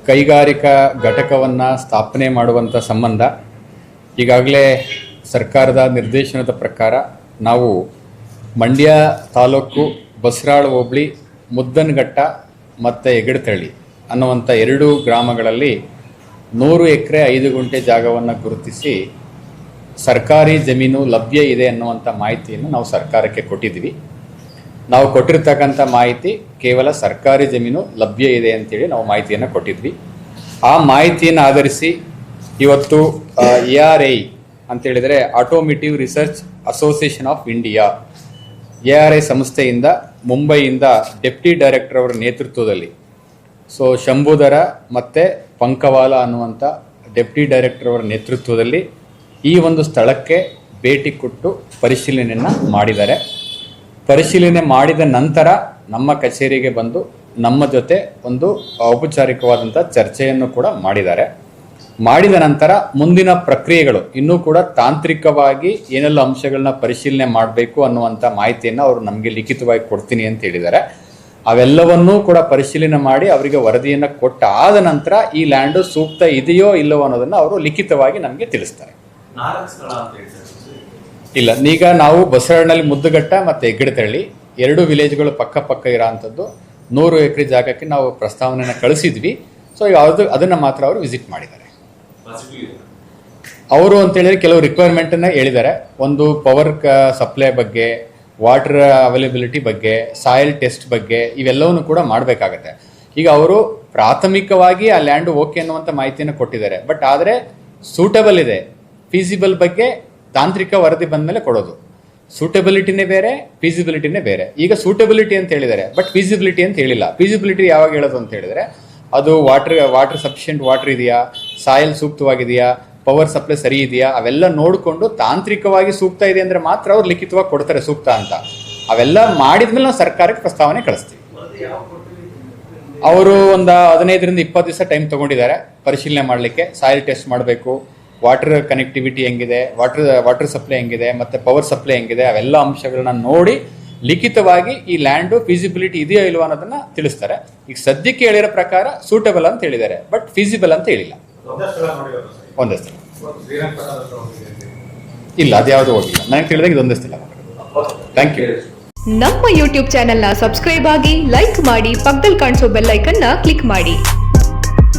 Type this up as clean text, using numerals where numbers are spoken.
ಕೈಗಾರಿಕಾ ಘಟಕವನ್ನು ಸ್ಥಾಪನೆ ಮಾಡುವಂಥ ಸಂಬಂಧ ಈಗಾಗಲೇ ಸರ್ಕಾರದ ನಿರ್ದೇಶನದ ಪ್ರಕಾರ ನಾವು ಮಂಡ್ಯ ತಾಲೂಕು ಬಸರಾಳು ಹೋಬಳಿ ಮುದ್ದನಘಟ್ಟ ಮತ್ತು ಹೆಗಡತಳ್ಳಿ ಅನ್ನುವಂಥ 2 ಗ್ರಾಮಗಳಲ್ಲಿ 100 ಎಕರೆ 5 ಗುಂಟೆ ಜಾಗವನ್ನು ಗುರುತಿಸಿ ಸರ್ಕಾರಿ ಜಮೀನು ಲಭ್ಯ ಇದೆ ಅನ್ನುವಂಥ ಮಾಹಿತಿಯನ್ನು ನಾವು ಸರ್ಕಾರಕ್ಕೆ ಕೊಟ್ಟಿದ್ವಿ. ನಾವು ಕೊಟ್ಟಿರ್ತಕ್ಕಂಥ ಮಾಹಿತಿ ಕೇವಲ ಸರ್ಕಾರಿ ಜಮೀನು ಲಭ್ಯ ಇದೆ ಅಂತೇಳಿ ನಾವು ಮಾಹಿತಿಯನ್ನು ಕೊಟ್ಟಿದ್ವಿ. ಆ ಮಾಹಿತಿಯನ್ನು ಆಧರಿಸಿ ಇವತ್ತು ARI ಅಂತೇಳಿದರೆ automotive research association of India ARI ಸಂಸ್ಥೆಯಿಂದ ಮುಂಬೈಯಿಂದ ಡೆಪ್ಟಿ ಡೈರೆಕ್ಟರ್ ಅವರ ನೇತೃತ್ವದಲ್ಲಿ ಶಂಭುಧರ ಮತ್ತು ಪಂಕವಾಲ ಅನ್ನುವಂಥ ಡೆಪ್ಟಿ ಡೈರೆಕ್ಟರ್ ಅವರ ನೇತೃತ್ವದಲ್ಲಿ ಈ ಒಂದು ಸ್ಥಳಕ್ಕೆ ಭೇಟಿ ಕೊಟ್ಟು ಪರಿಶೀಲನೆಯನ್ನು ಮಾಡಿದ್ದಾರೆ. ಪರಿಶೀಲನೆ ಮಾಡಿದ ನಂತರ ನಮ್ಮ ಕಚೇರಿಗೆ ಬಂದು ನಮ್ಮ ಜೊತೆ ಒಂದು ಔಪಚಾರಿಕವಾದಂಥ ಚರ್ಚೆಯನ್ನು ಕೂಡ ಮಾಡಿದ್ದಾರೆ. ಮಾಡಿದ ನಂತರ ಮುಂದಿನ ಪ್ರಕ್ರಿಯೆಗಳು ಇನ್ನೂ ಕೂಡ ತಾಂತ್ರಿಕವಾಗಿ ಏನೆಲ್ಲ ಅಂಶಗಳನ್ನ ಪರಿಶೀಲನೆ ಮಾಡಬೇಕು ಅನ್ನುವಂಥ ಮಾಹಿತಿಯನ್ನು ಅವರು ನಮಗೆ ಲಿಖಿತವಾಗಿ ಕೊಡ್ತೀನಿ ಅಂತ ಹೇಳಿದ್ದಾರೆ. ಅವೆಲ್ಲವನ್ನೂ ಕೂಡ ಪರಿಶೀಲನೆ ಮಾಡಿ ಅವರಿಗೆ ವರದಿಯನ್ನು ಕೊಟ್ಟಾದ ನಂತರ ಈ ಲ್ಯಾಂಡು ಸೂಕ್ತ ಇದೆಯೋ ಇಲ್ಲವೋ ಅನ್ನೋದನ್ನು ಅವರು ಲಿಖಿತವಾಗಿ ನಮಗೆ ತಿಳಿಸ್ತಾರೆ. ಇಲ್ಲ, ಈಗ ನಾವು ಬಸರಳ್ಳಿ ಮುದ್ದಘಟ್ಟ ಮತ್ತು ಹೆಗ್ಗಡತಳ್ಳಿ 2 ವಿಲೇಜ್ಗಳು ಪಕ್ಕ ಇರೋ ಅಂಥದ್ದು 100 ಎಕರೆ ಜಾಗಕ್ಕೆ ನಾವು ಪ್ರಸ್ತಾವನೆಯನ್ನು ಕಳಿಸಿದ್ವಿ. ಅದನ್ನು ಮಾತ್ರ ಅವರು ವಿಸಿಟ್ ಮಾಡಿದ್ದಾರೆ. ಅವರು ಅಂತೇಳಿದ್ರೆ ಕೆಲವು ರಿಕ್ವೈರ್ಮೆಂಟನ್ನು ಹೇಳಿದ್ದಾರೆ. ಒಂದು ಪವರ್ ಸಪ್ಲೈ ಬಗ್ಗೆ, ವಾಟರ್ ಅವೈಲೇಬಿಲಿಟಿ ಬಗ್ಗೆ, ಸಾಯಿಲ್ ಟೆಸ್ಟ್ ಬಗ್ಗೆ ಇವೆಲ್ಲವನ್ನು ಕೂಡ ಮಾಡಬೇಕಾಗತ್ತೆ. ಈಗ ಅವರು ಪ್ರಾಥಮಿಕವಾಗಿ ಆ ಲ್ಯಾಂಡ್ ಓಕೆ ಅನ್ನುವಂಥ ಮಾಹಿತಿಯನ್ನು ಕೊಟ್ಟಿದ್ದಾರೆ. ಬಟ್ ಆದರೆ ಸೂಟಬಲ್ ಇದೆ, ಫೀಸಿಬಲ್ ಬಗ್ಗೆ ತಾಂತ್ರಿಕ ವರದಿ ಬಂದ ಮೇಲೆ ಕೊಡೋದು. ಸೂಟಬಿಲಿಟಿನೇ ಬೇರೆ, ಫೀಸಿಬಿಲಿಟಿನೇ ಬೇರೆ. ಈಗ ಸೂಟಬಿಲಿಟಿ ಅಂತ ಹೇಳಿದ್ದಾರೆ, ಬಟ್ ಫೀಸಿಬಿಲಿಟಿ ಅಂತ ಹೇಳಿಲ್ಲ. ಫೀಸಿಬಿಲಿಟಿ ಯಾವಾಗ ಹೇಳೋದು ಅಂತ ಹೇಳಿದರೆ ಅದು ವಾಟರ್ ಸಫಿಷಿಯೆಂಟ್ ವಾಟರ್ ಇದೆಯಾ, ಸಾಯಿಲ್ ಸೂಕ್ತವಾಗಿದೆಯಾ, ಪವರ್ ಸಪ್ಲೈ ಸರಿ ಇದೆಯಾ, ಅವೆಲ್ಲ ನೋಡಿಕೊಂಡು ತಾಂತ್ರಿಕವಾಗಿ ಸೂಕ್ತ ಇದೆ ಅಂದರೆ ಮಾತ್ರ ಅವ್ರು ಲಿಖಿತವಾಗಿ ಕೊಡ್ತಾರೆ ಸೂಕ್ತ ಅಂತ. ಅವೆಲ್ಲ ಮಾಡಿದ್ಮೇಲೆ ನಾವು ಸರ್ಕಾರಕ್ಕೆ ಪ್ರಸ್ತಾವನೆ ಕಳಿಸ್ತೀವಿ. ಅವರು ಒಂದು 15ರಿಂದ 20 ದಿವಸ ಟೈಮ್ ತೊಗೊಂಡಿದ್ದಾರೆ ಪರಿಶೀಲನೆ ಮಾಡಲಿಕ್ಕೆ. ಸಾಯಿಲ್ ಟೆಸ್ಟ್ ಮಾಡಬೇಕು, ವಾಟರ್ ಕನೆಕ್ಟಿವಿಟಿ ಹೆಂಗಿದೆ, ವಾಟರ್ ಸಪ್ಲೈ ಹೆಂಗಿದೆ, ಮತ್ತು ಪವರ್ ಸಪ್ಲೈ ಹೆಂಗಿದೆ, ಅವೆಲ್ಲ ಅಂಶಗಳನ್ನ ನೋಡಿ ಲಿಖಿತವಾಗಿ ಈ ಲ್ಯಾಂಡು ಫೀಸಿಬಿಲಿಟಿ ಇದೆಯೋ ಇಲ್ವೋ ಅನ್ನೋದನ್ನ ತಿಳಿಸ್ತಾರೆ. ಈಗ ಸದ್ಯಕ್ಕೆ ಹೇಳಿರೋ ಪ್ರಕಾರ ಸೂಟಬಲ್ ಅಂತ ಹೇಳಿದ್ದಾರೆ, ಬಟ್ ಫೀಸಿಬಲ್ ಅಂತ ಹೇಳಿಲ್ಲ. ಒಂದೇ ಸ್ಥಳ ಇಲ್ಲ, ಅದ್ಯಾವುದು ಹೋಗಿಲ್ಲ. ನನಗೆ ತಿಳಿದಾಗ ಇದೊಂದೇ ಸ್ಥಳ. Thank you. ನಮ್ಮ ಯೂಟ್ಯೂಬ್ ಚಾನೆಲ್ನ ಸಬ್ಸ್ಕ್ರೈಬ್ ಆಗಿ, ಲೈಕ್ ಮಾಡಿ, ಪಕ್ಕದಲ್ಲಿ ಕಾಣಿಸೋ ಬೆಲ್ ಐಕನ್ನ ಕ್ಲಿಕ್ ಮಾಡಿ.